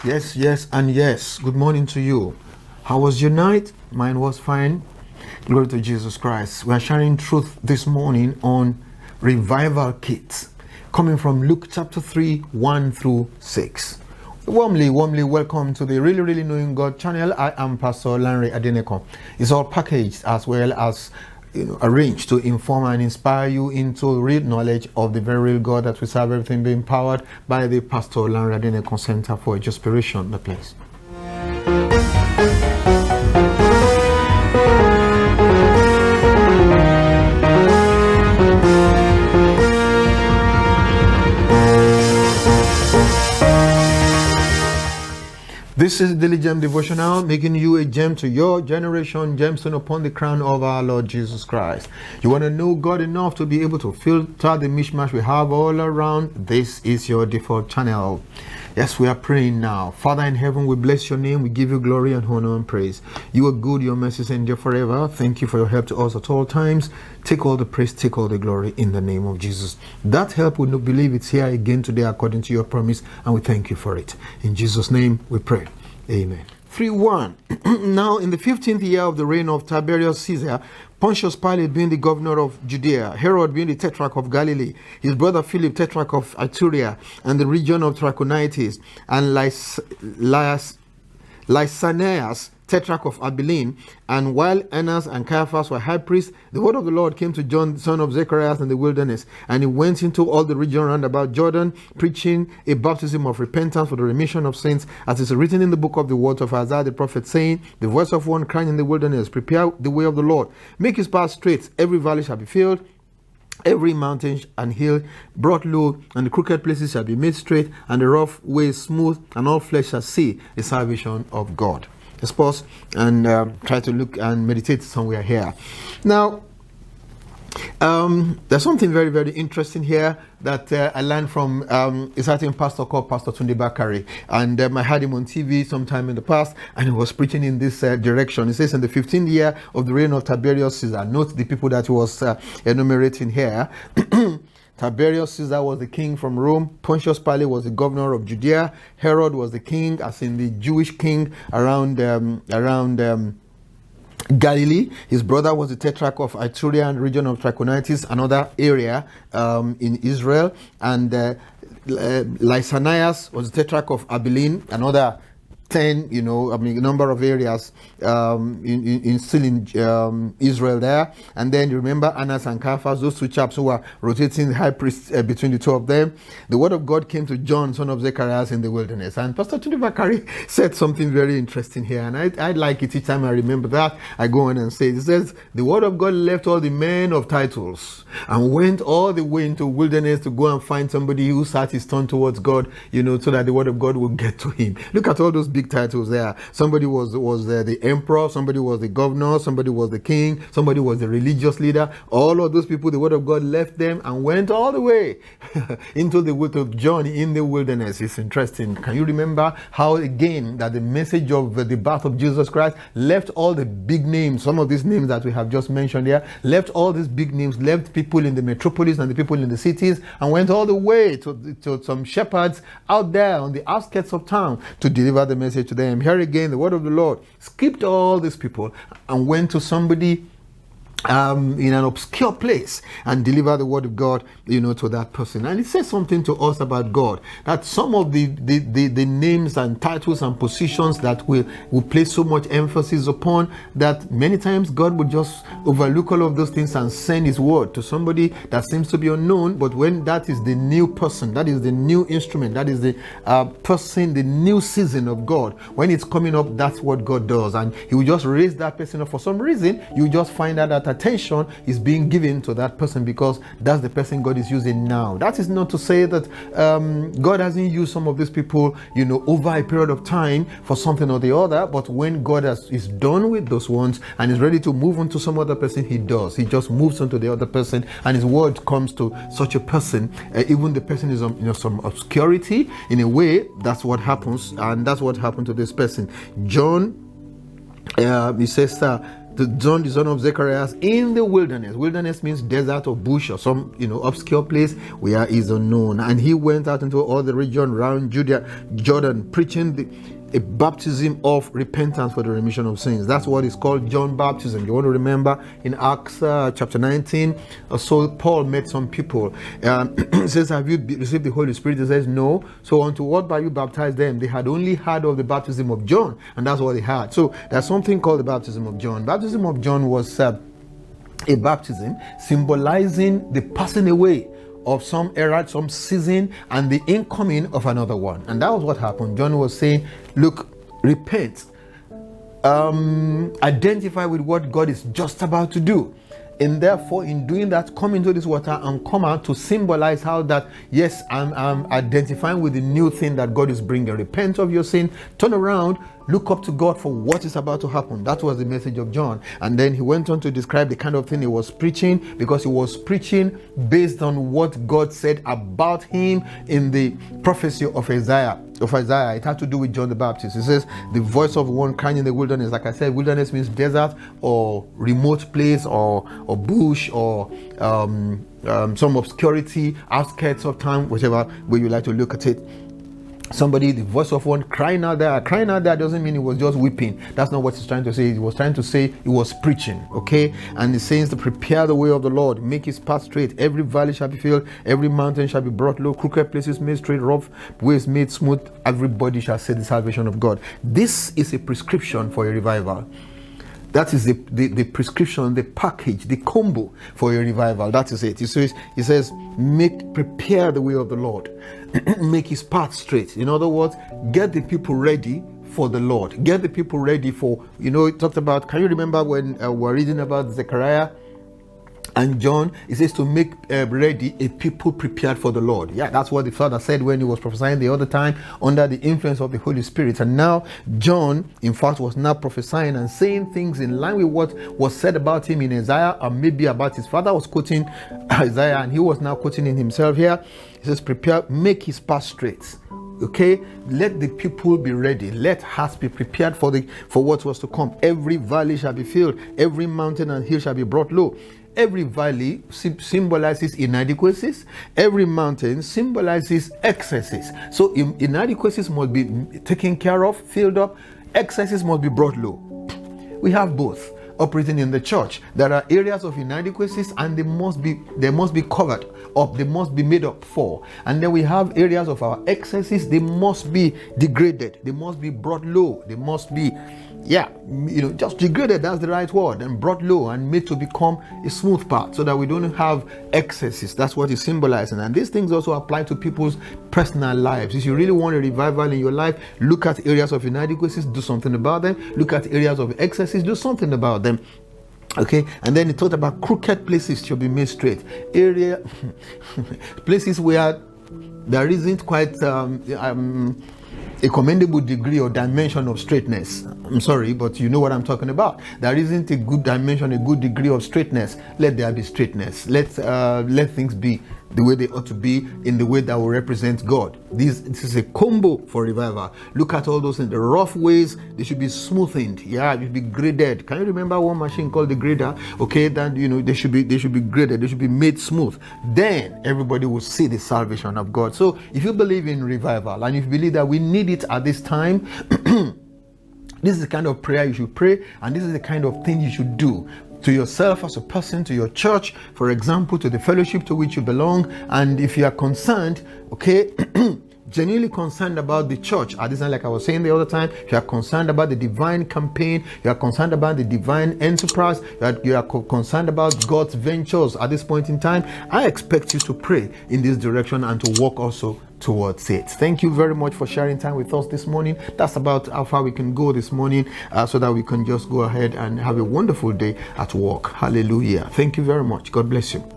Yes, yes, and yes. Good morning to you. How was your night? Mine was fine. Glory to Jesus Christ. We are sharing truth this morning on revival kits, coming from Luke chapter 3, 1 through 6. Warmly welcome to the Really Knowing God channel. I am Pastor Lanre Adenekan. It's all packaged as well as arranged to inform and inspire you into real knowledge of the very real God that we serve, everything being powered by the Pastor Lanre Adenekan Center for Inspiration, the place. This is Daily Gem Devotional, making you a gem to your generation, gemstone upon the crown of our Lord Jesus Christ. You want to know God enough to be able to filter the mishmash we have all around? This is your default channel. Yes, we are praying now. Father in heaven, we bless your name. We give you glory and honor and praise. You are good. Your mercies endure forever. Thank you for your help to us at all times. Take all the praise, take all the glory in the name of Jesus. That help, we not believe it's here again today according to your promise, and we thank you for it. In Jesus' name we pray. Amen. 3:1. Now in the 15th year of the reign of Tiberius Caesar, Pontius Pilate being the governor of Judea, Herod being the tetrarch of Galilee, his brother Philip tetrarch of Iturea and the region of Trachonitis, and Lysanias tetrarch of Abilene, and while Annas and Caiaphas were high priests, the word of the Lord came to John, son of Zechariah, in the wilderness, and he went into all the region round about Jordan, preaching a baptism of repentance for the remission of sins, as is written in the book of the words of Isaiah the prophet, saying, the voice of one crying in the wilderness, prepare the way of the Lord, make his path straight, every valley shall be filled, every mountain and hill brought low, and the crooked places shall be made straight, and the rough ways smooth, and all flesh shall see the salvation of God. Let's pause and try to look and meditate somewhere here. Now, there's something very interesting here that I learned from a certain pastor called Pastor Tunde Bakari, and I had him on TV sometime in the past, and he was preaching in this direction. He says, in the 15th year of the reign of Tiberius Caesar, note the people that he was enumerating here. Tiberius Caesar was the king from Rome. Pontius Pilate was the governor of Judea. Herod was the king, as in the Jewish king around Galilee. His brother was the tetrarch of Iturea and region of Trachonitis, another area in Israel. And Lysanias was the tetrarch of Abilene, another 10, number of areas still in Israel there. And then you remember Annas and Caiaphas, those two chaps who were rotating high priests between the two of them. The word of God came to John, son of Zechariah, in the wilderness. And Pastor Tunde Bakari said something very interesting here, and I like it each time I remember that. I go on and say, it says, the word of God left all the men of titles and went all the way into wilderness to go and find somebody who sat his tongue towards God, so that the word of God will get to him. Look at all those big titles there. Somebody was the emperor, somebody was the governor, somebody was the king, somebody was the religious leader. All of those people, the word of God left them and went all the way into the word of John in the wilderness. It's interesting. Can you remember how again that the message of the birth of Jesus Christ left all the big names, some of these names that we have just mentioned here, left all these big names, left people in the metropolis and the people in the cities, and went all the way to some shepherds out there on the outskirts of town to deliver the message to them. Here again, the word of the Lord skipped all these people and went to somebody in an obscure place and deliver the word of God, to that person. And it says something to us about God, that some of the names and titles and positions that we place so much emphasis upon, that many times God would just overlook all of those things and send his word to somebody that seems to be unknown. But when that is the new person, that is the new instrument, that is the person, the new season of God, when it's coming up, that's what God does. And he will just raise that person up. For some reason, you just find out that attention is being given to that person because that's the person God is using now. That is not to say that God hasn't used some of these people, over a period of time for something or the other. But when God is done with those ones and is ready to move on to some other person, he does. He just moves on to the other person, and his word comes to such a person. Even the person is some obscurity in a way. That's what happens, and that's what happened to this person. John, he says, John, the son of Zechariah, in the wilderness. Wilderness means desert or bush or some, obscure place where is unknown. And he went out into all the region around Judea, Jordan, preaching a baptism of repentance for the remission of sins. That's what is called John baptism. You want to remember in Acts chapter 19, so Paul met some people. He says, have you received the Holy Spirit? He says, no. So unto what by you baptize them? They had only heard of the baptism of John, and that's what they had. So there's something called the baptism of John. Baptism of John was a baptism symbolizing the passing away of some era, some season, and the incoming of another one. And that was what happened. John was saying, look, repent, identify with what God is just about to do, and therefore in doing that, come into this water and come out to symbolize how that, yes, I'm identifying with the new thing that God is bringing. Repent of your sin, turn around, look up to God for what is about to happen. That was the message of John. And then he went on to describe the kind of thing he was preaching, because he was preaching based on what God said about him in the prophecy of Isaiah. It had to do with John the Baptist. He says, the voice of one crying in the wilderness. Like I said, wilderness means desert or remote place or bush or some obscurity, outskirts of town, whichever way you like to look at it. Somebody, the voice of one crying out there. Crying out there doesn't mean he was just weeping. That's not what he's trying to say. He was trying to say he was preaching, okay? And he says to prepare the way of the Lord, make his path straight. Every valley shall be filled, every mountain shall be brought low, crooked places made straight, rough ways made smooth. Everybody shall see the salvation of God. This is a prescription for a revival. That is the prescription, the package, the combo for a revival. That is it. He says, prepare the way of the Lord. Make his path straight. In other words, get the people ready for the Lord. Get the people ready for, it talked about, can you remember when we're reading about Zechariah and John? It says to make ready a people prepared for the Lord. Yeah, that's what the Father said when he was prophesying the other time under the influence of the Holy Spirit. And now John, in fact, was now prophesying and saying things in line with what was said about him in Isaiah, or maybe about his father was quoting Isaiah, and he was now quoting in himself here. He says, prepare, make his path straight. Okay, let the people be ready. Let hearts be prepared for what was to come. Every valley shall be filled, every mountain and hill shall be brought low. Every valley symbolizes inadequacies. Every mountain symbolizes excesses. So inadequacies must be taken care of, filled up. Excesses must be brought low. We have both operating in the church. There are areas of inadequacies, and they must be covered up. They must be made up for. And then we have areas of our excesses. They must be degraded. They must be brought low. They must be, just degraded. That's the right word. And brought low and made to become a smooth path, so that we don't have excesses. That's what it's symbolizing. And these things also apply to people's personal lives. If you really want a revival in your life, look at areas of inadequacies, do something about them. Look at areas of excesses, do something about them. Okay, and then he talked about crooked places should be made straight. Places where there isn't quite a commendable degree or dimension of straightness. I'm sorry, but you know what I'm talking about. There isn't a good dimension, a good degree of straightness. Let there be straightness. Let things be the way they ought to be, in the way that will represent God. This is a combo for revival. Look at all those in the rough ways. They should be smoothened. Yeah, they should be graded. Can you remember one machine called the grader? Okay, then they should be graded. They should be made smooth. Then everybody will see the salvation of God. So if you believe in revival, and if you believe that we need it at this time, this is the kind of prayer you should pray, and this is the kind of thing you should do to yourself as a person, to your church, for example, to the fellowship to which you belong. And if you are concerned, okay, genuinely concerned about the church, at this time, like I was saying the other time, if you are concerned about the divine campaign, you are concerned about the divine enterprise, you are concerned about God's ventures at this point in time, I expect you to pray in this direction and to walk also towards it. Thank you very much for sharing time with us this morning. That's about how far we can go this morning, so that we can just go ahead and have a wonderful day at work. Hallelujah. Thank you very much. God bless you.